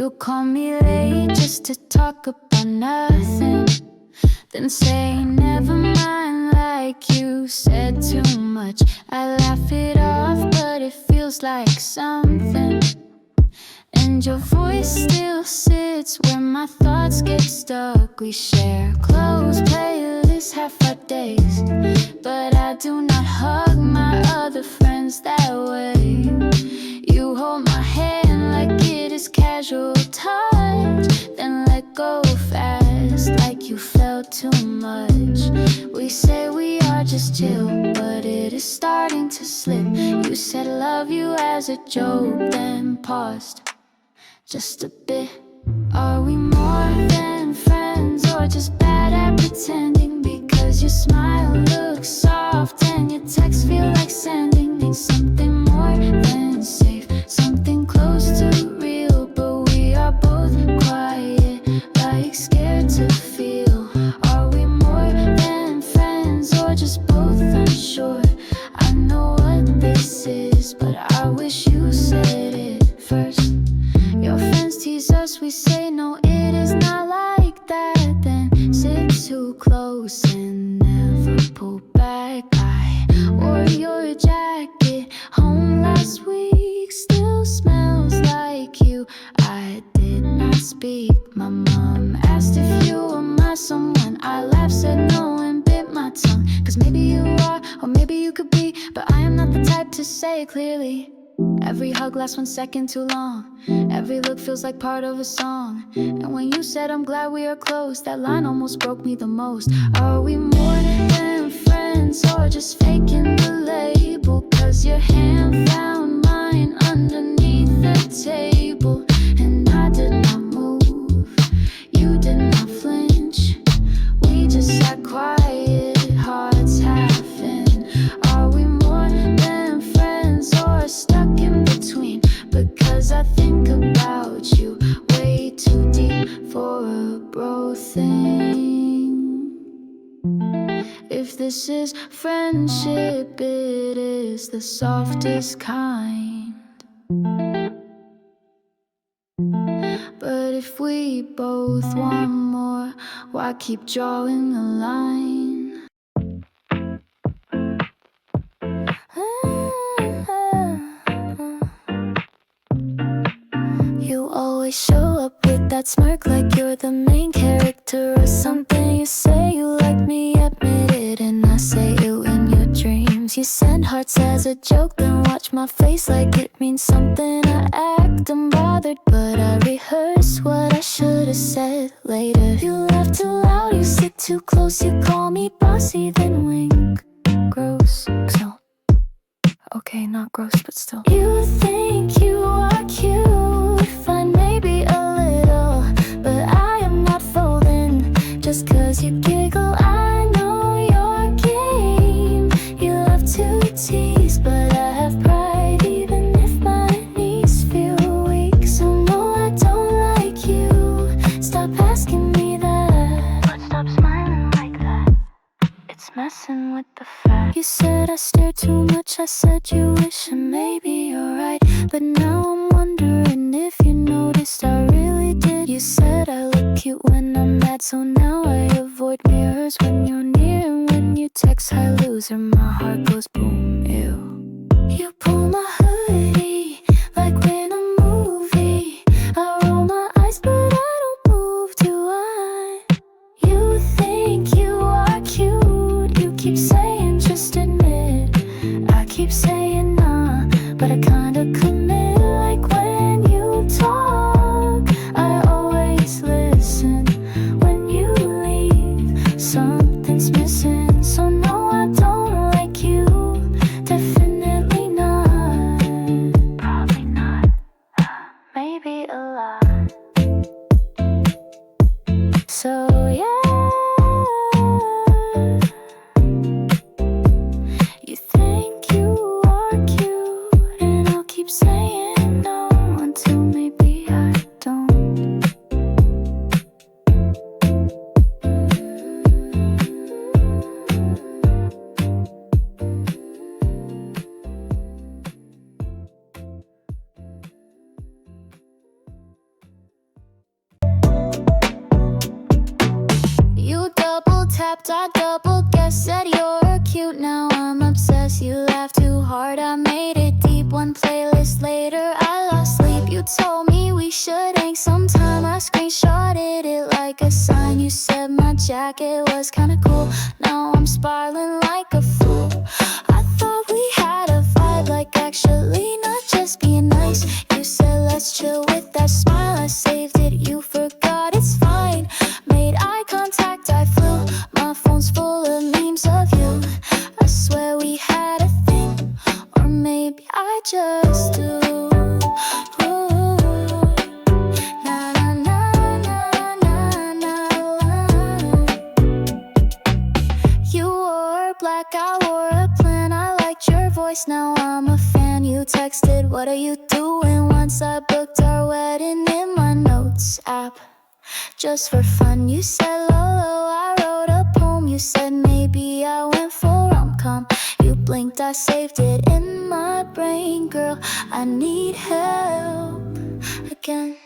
You call me late just to talk about nothing, then say never mind like you said too much. I laugh it off, but it feels like something. And your voice still sits where my thoughts get stuck. We share close playlists half our days, but I do not hug my other friends that way. You hold my hand like it is casual touch, then let go fast like you felt too much. We say we are just chill, but it is starting to slip. You said love you as a joke, then paused just a bit. Are we more than friends or just bad at pretending? Because your smile looks soft and your texts feel like sending. Need something more than safe, something close to real, but we are both quiet, like scared to feel. Are we more than friends or just both unsure? I know what this is, but I wish you said it first. Your friends tease us, we say no, it is not like that. Then sit too close and never pull back. I wore your jacket home last week, still smells like you. I did not speak. My mom asked if you were my someone. I laughed, said no, and bit my tongue. Cause maybe you are, or maybe you could be, but I am not the type to say it clearly. Every hug lasts 1 second too long. Every look feels like part of a song. And when you said I'm glad we are close, that line almost broke me the most. Are we more than friends or just faking the label? Cause your hand found mine underneath the table, and I did not move, you did not flinch. We just sat quiet, hearts half in. Are we more than friends or stuck in between? Because I think about you way too deep for a bro thing. If this is friendship, it is the softest kind. But if we both want more, why keep drawing a line? You always show up with that smirk like you're the main character or something. You say you like me, admit it, and I say it in your dreams. You send hearts as a joke, then watch my face like it means something. I act unbothered, but I rehearse what I should have said later. You laugh too loud, you sit too close, you call me bossy, then wink. Gross, no. Okay, not gross, but still. You think you are cute, fine, maybe a little, but I am not folding just cause you giggle. I know your game, you love to tease, but I have pride even if my knees feel weak. So no, I don't like you, stop asking me that, but stop smiling like that, it's messing with the fact. You said I stare too much, I said you wish, and maybe you're right, but now I'm wondering if you noticed I really did. You said I look cute when I'm mad, so now I avoid mirrors when you're near. And when you text hi loser, my heart goes boom, ew. You pull my hoodie like we're in a movie. I roll my eyes but I don't move, do I? You think you are cute, you keep saying just admit. I keep saying nah, but I kinda commit. Like when you talk, I always listen. When you leave, something's missing. So no, I don't like you, definitely not. Probably not, maybe a lot. So yeah, you think you are hard, I made it deep. One playlist later, I lost sleep. You told me we should hang sometime. I screenshotted it like a sign. You said my jacket was kinda cool. Now I'm spiraling like a fool. I thought we had a vibe, like actually not just being nice. You said let's chill with that smile. I saved it, you forgot, it's fine. Made eye contact, I flew. My phone's full of memes of you. I swear we had a thing, or maybe I just do. Na, na, na, na, na, na. You wore black, I wore a plan. I liked your voice, now I'm a fan. You texted, what are you doing? Once I booked our wedding in my notes app, just for fun. You said Lolo, I wrote a poem. You said maybe I went for rom-com. You blinked, I saved it in my brain. Girl, I need help again.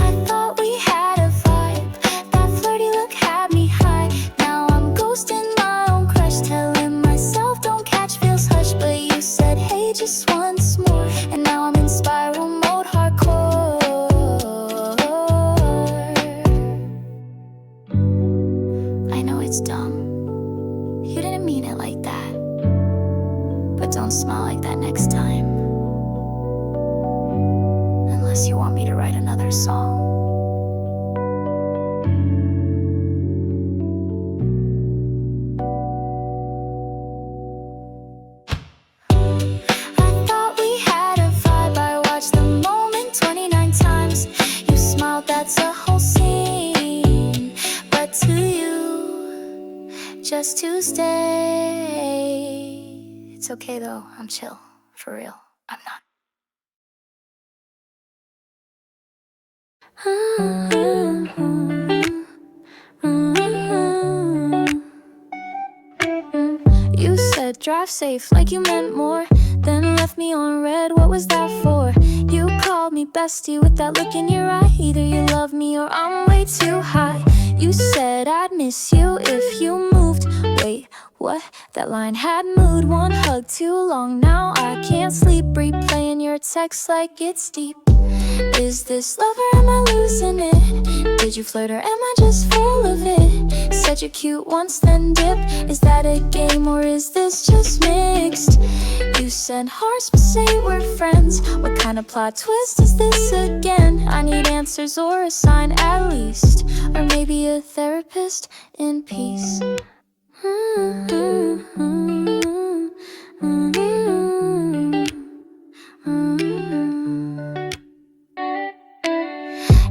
I thought we had a vibe. That flirty look had me high. Now I'm ghosting my own crush, telling myself don't catch feels hush. But you said hey just once more, and now I'm in spiral mode hardcore. I know it's dumb, you didn't mean it like that, but don't smile like that next time, unless you want me to write another song. I thought we had a vibe. I watched the moment 29 times. You smiled, that's a whole scene. But to you, just Tuesday. It's okay though, I'm chill, for real, I'm not. You said drive safe like you meant more, then left me on red, what was that for? You called me bestie with that look in your eye. Either you love me or I'm way too high. You said I'd miss you if you moved. Wait, what? That line had mood. One hug too long, now I can't sleep. Replaying your text like it's deep. Is this love or am I losing it? Did you flirt or am I just full of it? Said you're cute once then dip. Is that a game or is this just mixed? You said hearts but say we're friends. What kind of plot twist is this again? I need answers or a sign at least, or maybe a therapist in peace.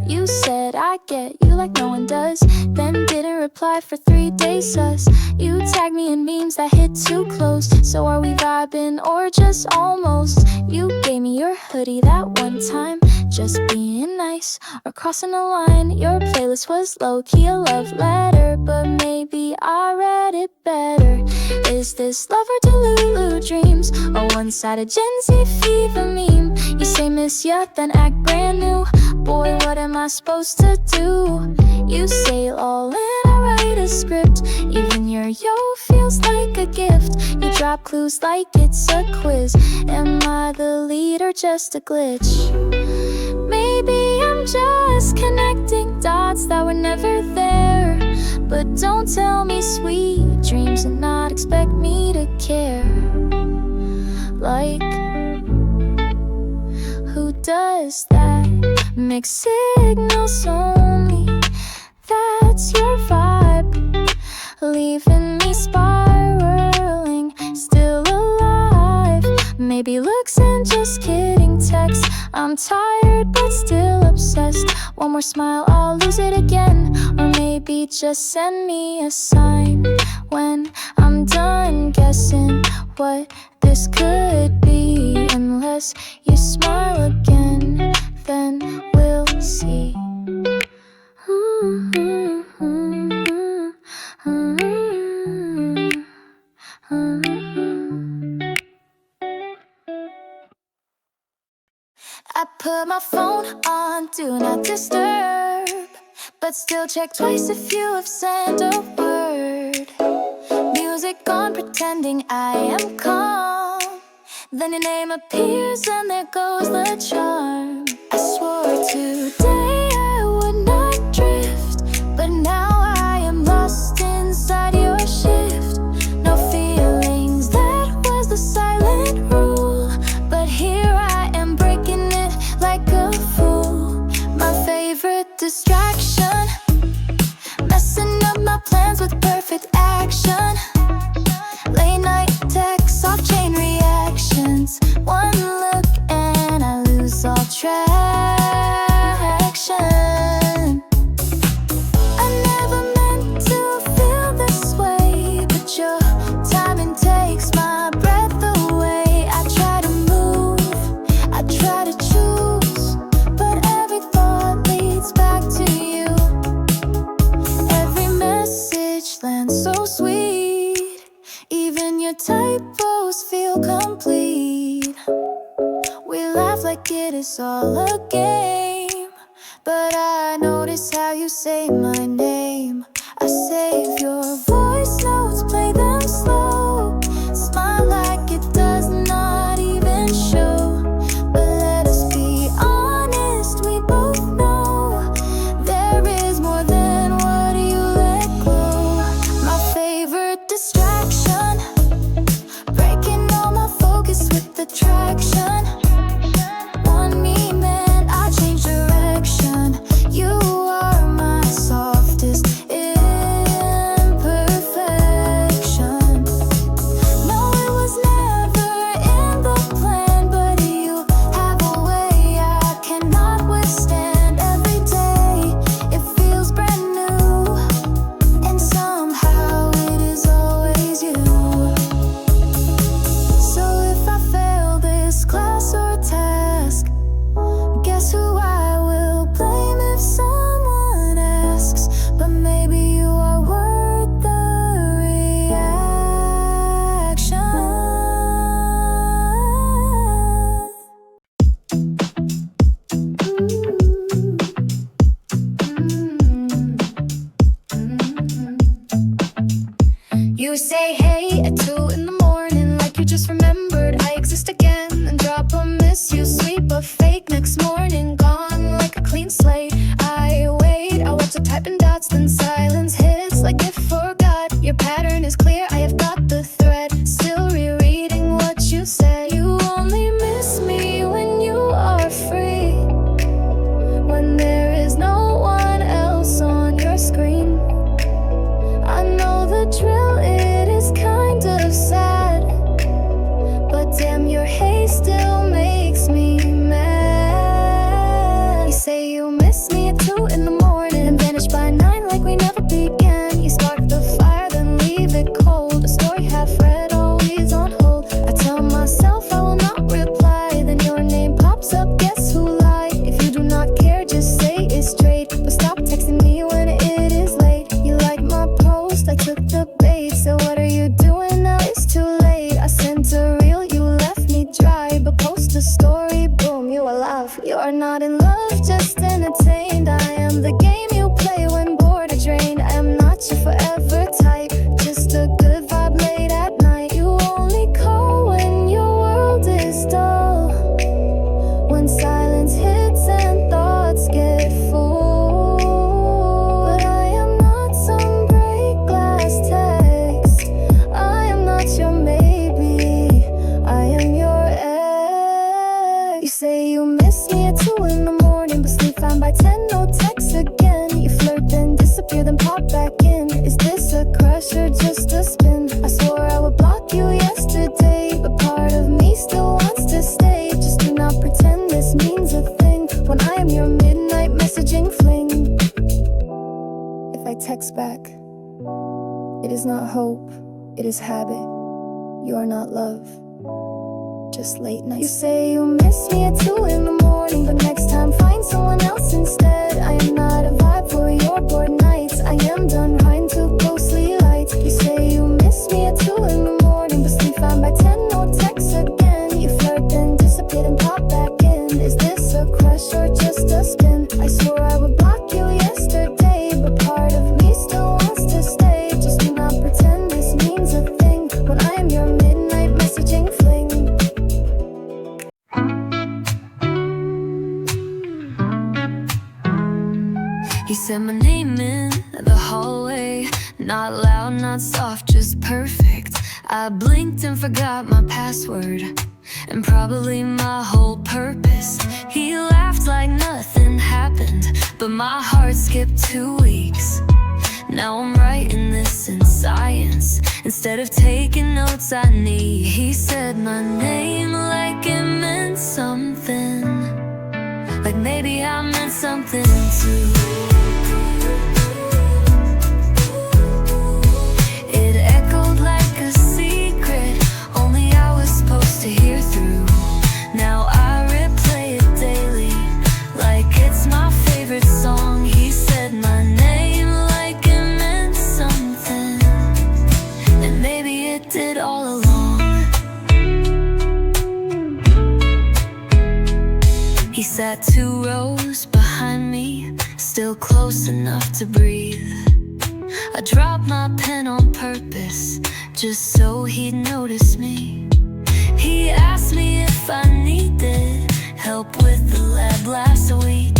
You said I get you like no one does, then didn't reply for 3 days sus. You tagged me in memes that hit too close. So are we vibing or just almost? You gave me your hoodie that one time, just being nice or crossing a line. Your playlist was low-key a love letter, but maybe I read it better. Is this love or Delulu dreams, a one-sided Gen Z fever meme? You say miss ya, then act brand new. Boy, what am I supposed to do? You say all in, I write a script. Even your yo feels like a gift. You drop clues like it's a quiz. Am I the lead or just a glitch? Maybe I'm just connecting dots that were never there. But don't tell me sweet dreams and not expect me to care. Like, who does that? Mixed signals only, that's your vibe. Leaving me spiraling, still alive. Maybe looks and just kidding text. I'm tired but still obsessed. One more smile, I'll lose it again. Or maybe just send me a sign when I'm done guessing what this could be. Unless you smile again, then we'll see. I put my phone on do not disturb, but still check twice if you have sent a word. Music music on, pretending I am calm. Then your name appears and there goes the charm. I swore today I would not drift, but now I am lost inside your shift. No feelings, that was the silent rule, but here I am breaking it like a fool. My favorite distraction, messing up my plans with perfect action. Late night texts, off chain reactions. One look and I lose all traction. I never meant to feel this way, but your timing takes my breath away. I try to move, I try to choose, but every thought leads back to you. Every message lands so sweet, even your typos feel complete. We laugh like it is all a game, but I notice how you say my name. I save your voice notes, play them slow, smile like it does not even show. But let us be honest, we both know there is more than what you let go. My favorite distraction, breaking all my focus with attraction. One meme and I change direction. You are my softest imperfection. No, it was never in the plan, but you have a way I cannot withstand. Every day it feels brand new, and somehow it is always you. So if I fail this class or task, guess who I will blame if someone asks? But maybe you are worth the reaction. You say hey at 2 in the morning, like you just remembered I exist again, and drop a miss you, sweep a fake next morning, gone like a clean slate. I wait, I watch the typing dots, then silence hits like it forgot. Your pattern is clear, I have got the thread, still rereading what you said. You only miss me when you are free, when there is no one else on your screen. I know the drill, it is kind of sad, but damn, your hate still makes me mad. You say you miss me at 2 in the morning and vanish by 9 like we never began. You spark the fire, then leave it cold, a story half read, always on hold. I tell myself I will not reply, then your name pops up, guess who lied? If you do not care, just say it straight, but stop texting me when it is late. You like my post, I took the bait, so what are you doing now? It's too late. I sent a reel, you left me dry, but post a story, boom, you alive. You are not in love, just entertained. I am the game you play when bored or drained. I am not your forever type, just a good vibe late at night. You only call when your world is dull, when silence hits and thoughts get full. But I am not some break glass text, I am not your maybe, I am your ex. You say you miss me at 2 in the morning, but sleep fine by 10, no text again. You flirt, then disappear, then pop back in. Is this a crush or just a spin? I swore I would block you yesterday, but part of me still wants to stay. Just do not pretend this means a thing, when I am your midnight messaging fling. If I text back, it is not hope, it is habit. You are not love, just late night. You say you miss me at 2 in the morning, but next time find someone else instead. I am not a vibe for your bored nights, I am done trying to ghostly lights. You say you miss me at 2 in the morning, but sleep fine by 10, no text again. You flirt, then disappear, then pop back in. Is this a crush or just a spin? I swore I would block you yesterday, but part of me still wants to stay. Just do not pretend this means a thing. said my name in the hallway. Not loud, not soft, just perfect. I blinked and forgot my password, and probably my whole purpose. He laughed like nothing happened, but my heart skipped 2 weeks. Now I'm writing this in science instead of taking notes I need. He said my name like it meant something, like maybe I meant something too. It echoed like a secret only I was supposed to hear through. Now I replay it daily like it's my favorite song. He said my name like it meant something, and maybe it did all along. He sat 2 rows behind me, still close enough to breathe. I dropped my pen on purpose, just so he'd notice me. He asked me if I needed help with the lab last week.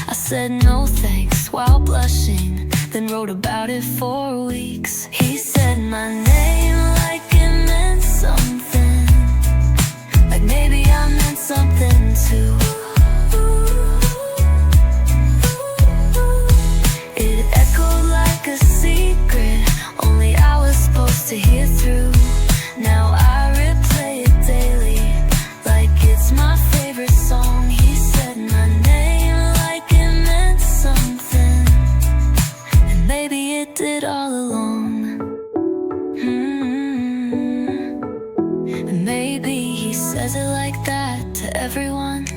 I said no thanks while blushing, then wrote about it for weeks. He said my name like it meant something, like maybe I meant something too. It echoed like a secret only I was supposed to hear through. Now I replay it daily like it's my favorite song. He said my name like it meant something, and maybe it did all along. And maybe he says it like that to everyone,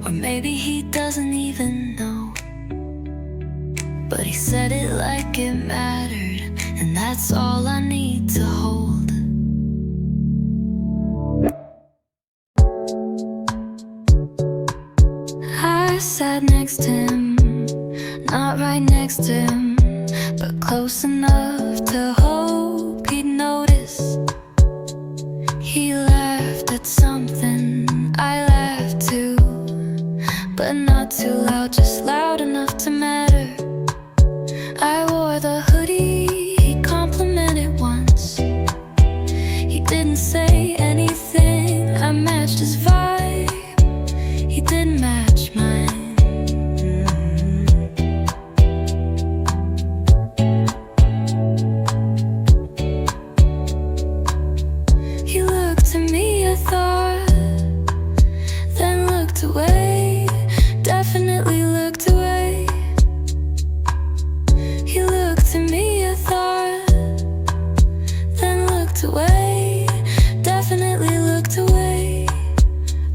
or maybe he doesn't even know. But he said it like it mattered, and that's all I need to hold. I sat next to him, not right next to him, but close enough to hope he'd notice. He laughed at something I laughed too, but not too loud, just loud enough to matter. I wore the hoodie he complimented once. He didn't say anything, I matched his vibe, he didn't match mine. He looked at me, I thought, then looked away, definitely looked away. He looked at me, I thought, then looked away, definitely looked away.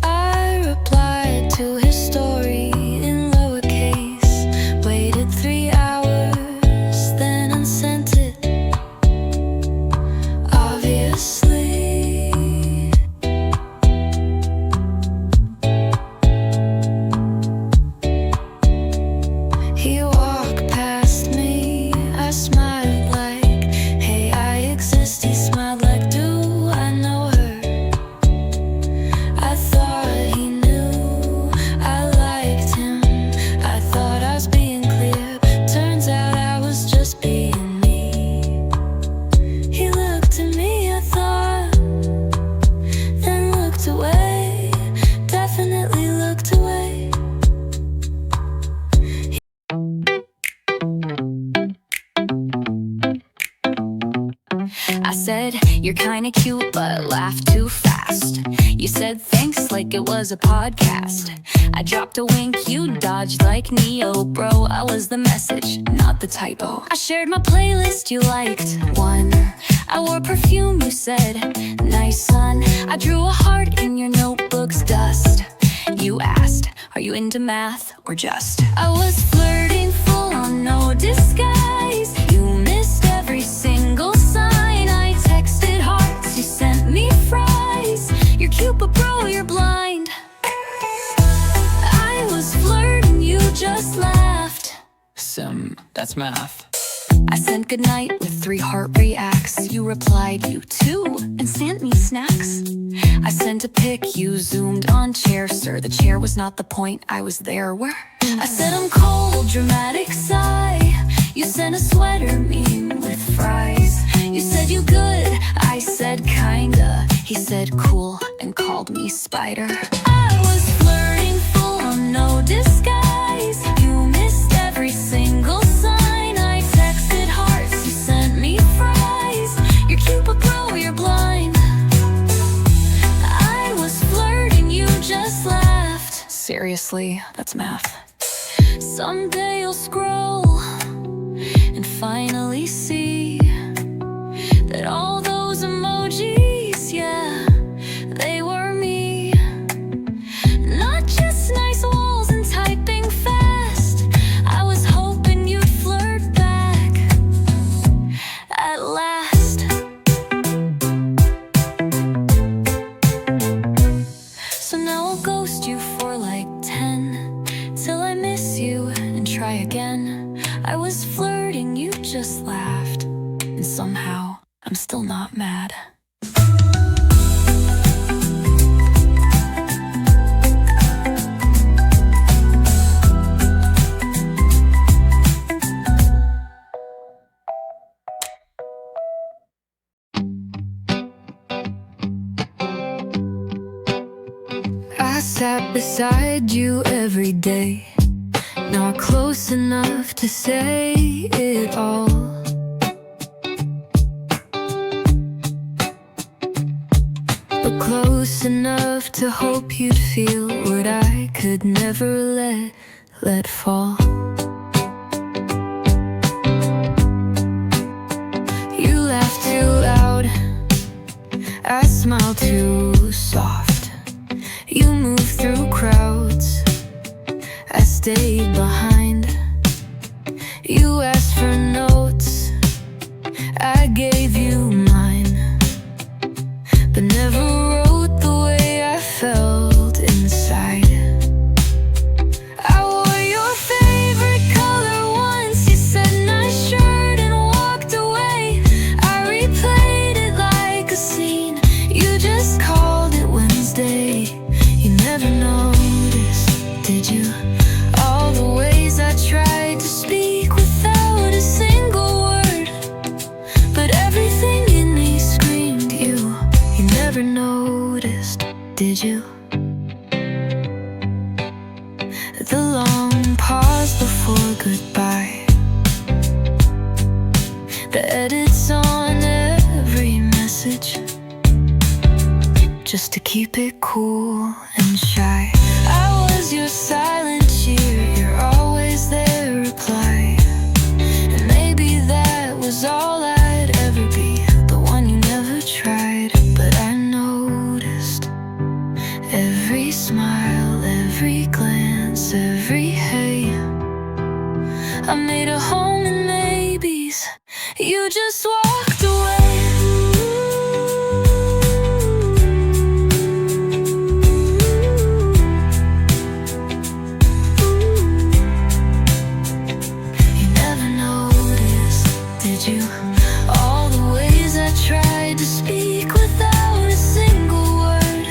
I replied to his story in lowercase, waited 3 hours, then unsent it, obviously. He walked past me, I smiled like, hey, I exist. He smiled like, do I know her? I thought he knew I liked him, I thought I was being clear, but turns out I was just being me. He looked at me, I thought, then looked away, definitely looked away. I said, you're kinda cute, but laugh too fast. You said thanks like it was a podcast. I dropped a wink, you dodged like Neo. Bro, I was the message, not the typo. I shared my playlist, you liked one. I wore perfume, you said, nice son. I drew a heart in your notebook's dust. You asked, are you into math or just? I was flirting full on, no disguise. You missed every single sign. I texted hearts, you sent me fries. You're cute, but bro, you're blind. I was flirting, you just laughed. That's math. I sent goodnight with 3 heart reacts. You replied, you too, and sent me snacks. I sent a pic, you zoomed on chair. Sir, the chair was not the point, I was there. Where? I said I'm cold, dramatic sigh. You sent a sweater meme with fries. You said you good, I said kinda. He said cool and called me spider. I was flirting full on no disguise. You missed every single sign. I texted hearts, you sent me fries. You're cute but bro, you're blind. I was flirting, you just laughed. Seriously, that's math. Someday you'll scroll and finally see that all those emojis, yeah, they were me. Not just nice walls and typing fast. I was hoping you'd flirt back at last. So now I'll ghost you for like 10 till I miss you and try again. I was flirting, you just laughed, and somehow I'm still not mad. I sat beside you every day, not close enough to say it all. But close enough to hope you'd feel what I could never let fall. You laughed too loud, I smiled too soft. You moved through crowds, I stayed behind. You asked for notes, I gave you mine, but never wrote the way I felt inside. I wore your favorite color once. You said nice shirt and walked away. I replayed it like a scene. You just called it Wednesday. You never noticed, did you? All the ways I tried to speak without a single word, but everything in me screamed you. You never noticed, did you? The long pause before goodbye, the edits on every message, just to keep it cool and shy. I was your silent cheer, you're always there reply. And maybe that was all I'd ever be, the one you never tried. But I noticed every smile, every glance, every hey. I made a home in maybes, you just walked away. All the ways I tried to speak without a single word,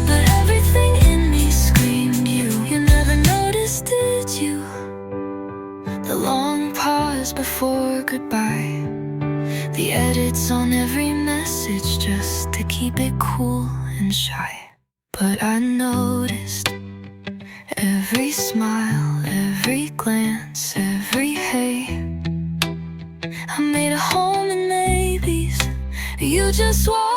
but everything in me screamed you. You never noticed, did you? The long pause before goodbye, the edits on every message, just to keep it cool and shy. But I noticed every smile, every glance, every hey. I made a home in maybes, you just walked